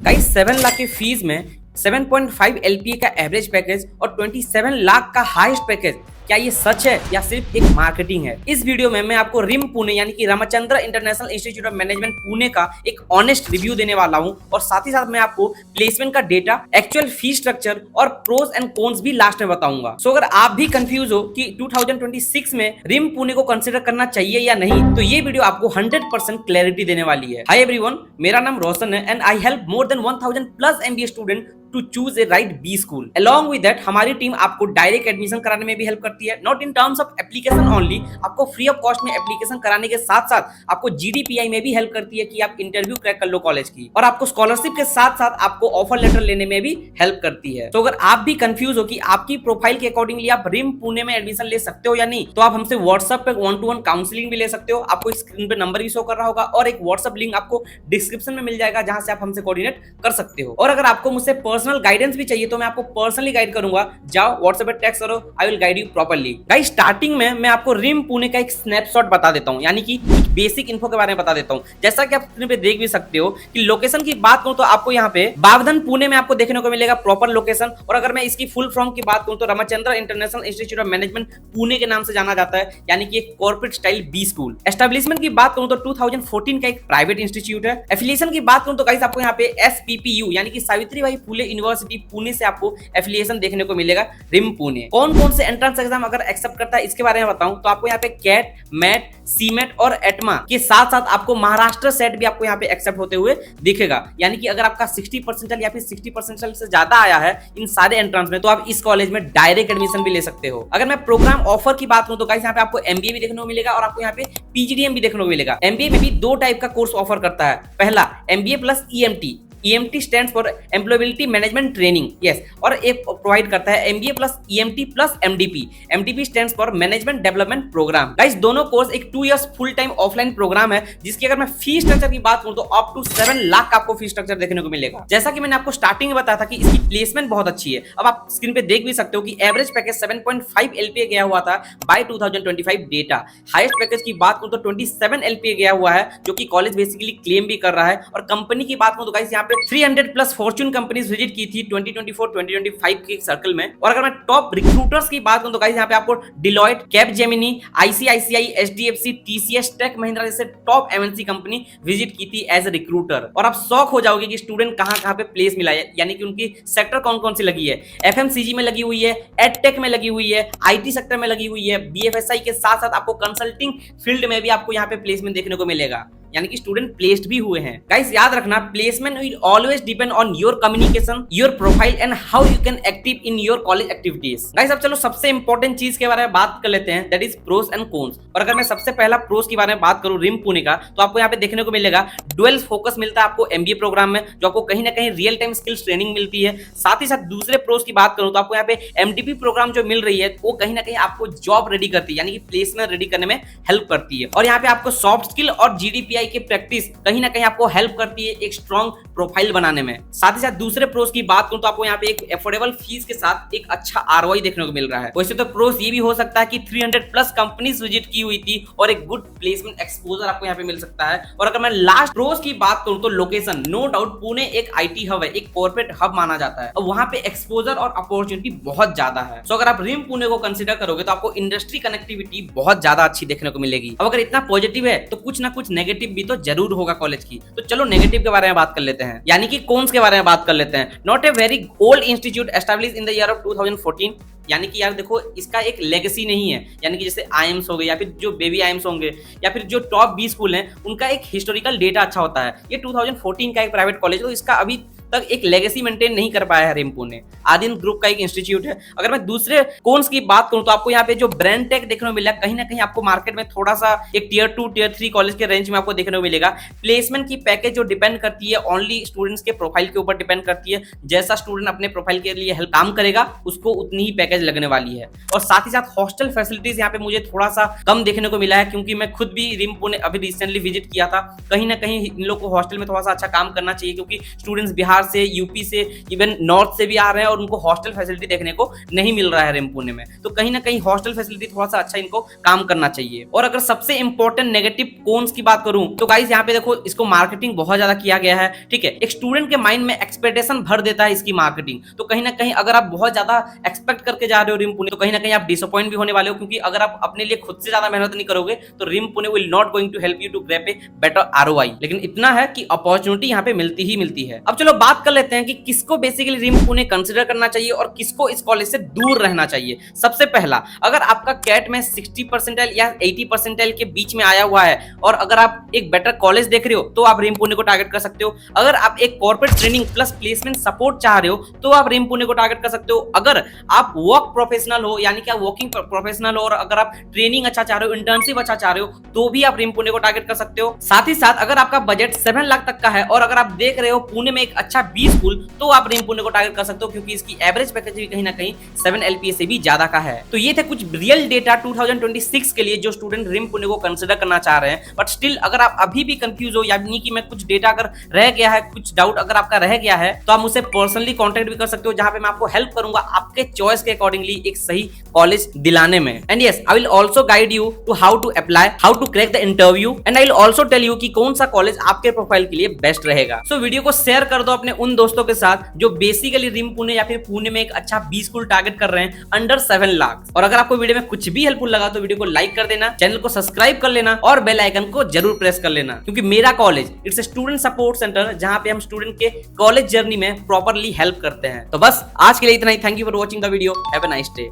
Guys 7 lakh की fees में 7.5 LPA का एवरेज पैकेज और 27 लाख का हाईएस्ट पैकेज, क्या ये सच है या सिर्फ एक मार्केटिंग है? इस वीडियो में मैं आपको रिम पुणे यानी कि Ramchandra international institute of management Pune का एक ऑनेस्ट रिव्यू देने वाला हूं और साथ ही साथ मैं आपको प्लेसमेंट का डेटा, एक्चुअल फी स्ट्रक्चर और प्रोस एंड कॉन्स भी लास्ट में बताऊंगा। सो अगर आप भी कंफ्यूज हो कि 2026 में रिम पुणे को कंसिडर करना चाहिए या नहीं, तो ये वीडियो आपको 100% क्लैरिटी देने वाली है। हाय एवरीवन, मेरा नाम रोशन है and I help more than 1000 plus MBA student to choose a right B school. Along with that हमारी टीम आपको डायरेक्ट एडमिशन कराने में भी हेल्प करती है, not in terms of application only. आपको फ्री ऑफ कॉस्ट में एप्लीकेशन कराने के साथ साथ आपको जीडीपीआई में भी हेल्प करती है कि आप इंटरव्यू क्रैक कर लो कॉलेज की, और आपको स्कॉलरशिप के साथ साथ आपको ऑफर लेटर लेने में भी हेल्प करती है। तो अगर आप भी कंफ्यूज हो कि आपकी प्रोफाइल के अकॉर्डिंगली आप रिम पुणे में एडमिशन ले सकते हो या नहीं, तो आप हमसे व्हाट्सएप पे 1-to-1 काउंसलिंग भी ले सकते हो। आपको स्क्रीन पे नंबर भी शो कर रहा होगा और एक व्हाट्सएप लिंक आपको डिस्क्रिप्शन में मिल जाएगा जहां से आप हमसे कोऑर्डिनेट कर सकते हो। और अगर आपको मुझसे पर्सनल गाइडेंस भी चाहिए तो मैं आपको पर्सनली गाइड करूंगा। जाओ व्हाट्सएप पे टेक्स्ट करो, I will guide you properly. Guys starting में मैं आपको रिम पुणे का एक स्नैपशॉट बता देता हूं, यानी कि कुछ बेसिक इन्फो के बारे में बता देता हूं। जैसा कि आप स्क्रीन पे देख भी सकते हो कि लोकेशन की बात करूं तो आपको यहाँ पे बावधन पुणे में आपको देखने को मिलेगा प्रॉपर लोकेशन। और अगर मैं इसकी फुल फॉर्म की बात करूं तो Ramchandra international institute of management Pune के नाम से जाना जाता है, यानी कि एक corporate style B school. Establishment की बात करूं तो 2014 का एक प्राइवेट इंस्टीट्यूट है। एफिलिएशन की बात करूं तो गाइस आपको यहाँ पे एसपीपीयू यानी कि सावित्रीबाई फुले यूनिवर्सिटी पुणे से आपको एफिलिएशन देखने को मिलेगा रिम पुणे। कौन कौन से एंट्रेंस एग्जाम अगर एक्सेप्ट करता है इसके बारे में बताऊं तो आपको यहाँ पे कैट, मैट, सीमेट और एटमा के साथ साथ आपको महाराष्ट्र सेट भी आपको यहाँ पे एक्सेप्ट होते हुए दिखेगा। यानी कि अगर आपका 60% या फिर 60% से ज्यादा आया है इन सारे एंट्रेंस में, तो आप इस कॉलेज में डायरेक्ट एडमिशन भी ले सकते हो। अगर मैं प्रोग्राम ऑफर की बात करूं तो गाइस यहाँ पे आपको एमबीए भी देखने को मिलेगा और आपको यहाँ पे पीजीडीएम भी देखने को मिलेगा। एमबीए में भी 2 टाइप का कोर्स ऑफर करता है। पहला MBA plus EMT, EMT stands for employability management training, yes. और एक प्रोवाइड करता है MBA plus EMT plus MDP। MDP stands for management development program. Guys दोनों कोर्स एक 2 years full time offline program है, जिसकी अगर मैं फी स्ट्रक्चर की बात करूं तो अप टू 7 लाख का आपको फी स्ट्रक्चर देखने को मिलेगा। जैसा कि मैंने आपको स्टार्टिंग में बताया था कि इसकी प्लेसमेंट बहुत अच्छी है। अब आप स्क्रीन पे देख भी सकते हो कि एवरेज पैकेज 7.5 LPA गया हुआ था बाय 2025 डेटा। हाईएस्ट पैकेज की बात करूं तो 27 LPA गया हुआ है, जो कि कॉलेज बेसिकली क्लेम भी कर रहा है। और कंपनी की बात करूं तो गाइस यहाँ पे 300 प्लस फॉर्च्यून कंपनीज विजिट की थी 2024-2025 के सर्कल में। और अगर मैं टॉप रिक्रूटर्स की बात करूं तो गाइस यहाँ पे आपको Deloitte, Capgemini, ICICI, HDFC, TCS, tech Mahindra जैसे टॉप एमएनसी कंपनी विजिट की थी एज ए रिक्रूटर। और आप शॉक हो जाओगे कि स्टूडेंट कहां पे प्लेस मिला है, यानी कि उनकी सेक्टर कौन कौन सी लगी है। एफएमसीजी में लगी हुई है, एडटेक में लगी हुई है, आईटी सेक्टर में लगी हुई है, बीएफएसआई के साथ साथ आपको कंसल्टिंग फील्ड में भी आपको यहाँ पे प्लेसमेंट देखने को मिलेगा, यानी कि स्टूडेंट प्लेस्ड भी हुए हैं। गाइस याद रखना, placement will always depend on your communication, your profile and how you can active in your college activities. Guys अब चलो सबसे इंपॉर्टेंट चीज के बारे में बात कर लेते हैं, that is pros and cons. और अगर मैं सबसे पहला प्रोस के बारे में बात करूं रिम पुणे का, तो आपको यहाँ पे देखने को मिलेगा डुअल फोकस मिलता है आपको एमबीए प्रोग्राम में, जो आपको कहीं ना कहीं रियल टाइम स्किल्स ट्रेनिंग मिलती है। साथ ही साथ दूसरे प्रोस की बात करूं तो आपको यहाँ पे एमडीपी प्रोग्राम जो मिल रही है वो कहीं ना कहीं आपको जॉब रेडी करती है, यानी कि प्लेसमेंट रेडी करने में हेल्प करती है। और यहाँ पे आपको सॉफ्ट स्किल और जीडीपीआई की प्रैक्टिस कहीं ना कहीं आपको हेल्प करती है एक स्ट्रॉन्ग प्रोफाइल बनाने में। साथ ही साथ दूसरे प्रोस की बात करूं तो आपको यहाँ पे एक अफोर्डेबल फीस के साथ एक अच्छा आरओआई देखने को मिल रहा है। वैसे तो प्रोस ये भी हो सकता है कि 300 प्लस कंपनीज विजिट की हुई थी और एक गुड प्लेसमेंट एक्सपोजर आपको यहाँ पे मिल सकता है। और अगर मैं लास्ट प्रोस की बात करूं तो लोकेशन, नो डाउट पुणे एक आईटी हब है, एक कॉर्पोरेट हब माना जाता है और वहां पे एक्सपोजर और अपॉर्चुनिटी बहुत ज्यादा है। सो अगर आप रिम पुणे को कंसिडर करोगे तो आपको इंडस्ट्री कनेक्टिविटी बहुत ज्यादा अच्छी देखने को मिलेगी। अब अगर इतना पॉजिटिव है तो कुछ ना कुछ नेगेटिव भी तो जरूर होगा कॉलेज की। तो चलो नेगेटिव के बारे में बात कर लेते हैं, यानी कि कॉन्स के बारे में बात कर लेते हैं। Not a very old institute established in the year of 2014, यानी कि यार देखो इसका एक लेगेसी नहीं है, यानी कि जैसे आईएम्स हो गए या फिर जो बेबी आईएम्स होंगे या फिर जो टॉप 20 स्कूल हैं उनका एक हिस्टोरिकल डेटा अच्छा होता है। ये 2014 का एक प्राइवेट कॉलेज, तो इसका अभी तक एक लेगेसी मेंटेन नहीं कर पाया है रिम पुणे। आदिन ग्रुप का एक इंस्टीट्यूट है। अगर मैं दूसरे कॉन्स की बात करूं तो आपको यहाँ पे जो ब्रांड टैग देखने को मिला, कहीं ना कहीं आपको मार्केट में थोड़ा सा एक टियर 2 टियर 3 कॉलेज के रेंज में आपको देखने को मिलेगा। प्लेसमेंट की पैकेज जो डिपेंड करती है ओनली स्टूडेंट्स के प्रोफाइल के ऊपर डिपेंड करती है। जैसा स्टूडेंट अपने प्रोफाइल के लिए हेल्प काम करेगा उसको उतनी ही पैकेज लगने वाली है। और साथ ही साथ हॉस्टल फैसिलिटीज यहाँ पे मुझे थोड़ा सा कम देखने को मिला है, क्योंकि मैं खुद भी रिम पुणे अभी रिसेंटली विजिट किया था। कहीं ना कहीं इन लोग को हॉस्टल में थोड़ा सा अच्छा काम करना चाहिए, क्योंकि स्टूडेंट्स बिहार बिहार से, यूपी से, इवन नॉर्थ से भी आ रहे हैं और उनको हॉस्टल फैसिलिटी देखने को नहीं मिल रहा है रिम पुणे में। तो कहीं ना कहीं हॉस्टल फैसिलिटी थोड़ा सा अच्छा इनको काम करना चाहिए। और अगर सबसे इंपॉर्टेंट नेगेटिव कॉन्स की बात करूं तो गाइस यहाँ पे देखो इसको मार्केटिंग बहुत ज्यादा किया गया है, ठीक है। एक स्टूडेंट के माइंड में एक्सपेक्टेशन भर देता है इसकी मार्केटिंग। तो कहीं ना कहीं अगर आप बहुत ज्यादा एक्सपेक्ट करके जा रहे हो रिम पुणे तो कहीं ना कहीं आप डिसअपॉइंट भी होने वाले हो, क्योंकि अगर आप अपने लिए खुद से ज्यादा मेहनत नहीं करोगे तो RIIM Pune will not going to help you to grab a better ROI. लेकिन इतना है कि अपॉर्चुनिटी यहाँ पे मिलती ही मिलती है। अब चलो बात कर लेते हैं कि किसको बेसिकली रिम पुणे कंसिडर करना चाहिए और किसको इस कॉलेज से दूर रहना चाहिए। सबसे पहला, अगर आपका कैट में 60 परसेंटाइल या 80 परसेंटाइल के बीच में आया हुआ है और अगर आप एक बेटर कॉलेज देख रहे हो तो आप रिम पुणे को टारगेट कर सकते हो। अगर आप एक corporate training plus placement support चाह रहे हो तो आप रिम पुणे को टारगेट कर सकते हो। अगर आप वर्क प्रोफेशनल हो यानी कि आप वर्किंग प्रोफेशनल हो और अगर आप ट्रेनिंग अच्छा चाह रहे हो, इंटर्नशिप अच्छा चाह रहे हो तो भी आप रिम पुणे को टारगेट कर सकते हो। साथ ही साथ अगर आपका बजट 7 लाख तक का है और अगर आप देख रहे हो पुणे में एक अच्छा बी स्कूल तो आप रिम पुणे को टारगेट कर सकते हो, क्योंकि इसकी एवरेज पैकेज भी कहीं ना कहीं 7 LPA से भी ज्यादा का है। तो ये थे कुछ रियल डेटा 2026 के लिए जो स्टूडेंट रिम पुणे को कंसिडर करना चाह रहे हैं। बट स्टिल अगर आप अभी भी कंफ्यूज हो यानी कि मैं कुछ डेटा अगर रह गया है, कुछ डाउट अगर आपका रह गया है तो आप मुझसे पर्सनली कांटेक्ट भी कर सकते हो, जहां पे मैं आपको हेल्प करूंगा आपके चॉइस के अकॉर्डिंगली एक सही कॉलेज दिलाने में। And yes, I will also guide you to how to apply, how to crack the interview and I will also tell you कि कौन सा कॉलेज आपके प्रोफाइल के लिए बेस्ट रहेगा। सो वीडियो को शेयर कर दो अपने उन दोस्तों के साथ जो बेसिकली रिम पुणे या फिर पुणे में एक अच्छा बी स्कूल टारगेट कर रहे हैं अंडर 7 लाख। और अगर आपको वीडियो में कुछ भी हेल्पफुल लगा तो वीडियो को लाइक कर देना, चैनल को सब्सक्राइब कर लेना और बेल आइकन को जरूर प्रेस कर लेना, क्योंकि मेरा college it's a student support centre जहां पे हम स्टूडेंट के कॉलेज जर्नी में प्रॉपरली हेल्प करते हैं। तो बस आज के लिए इतना ही। Thank you for watching the video. Have a nice day.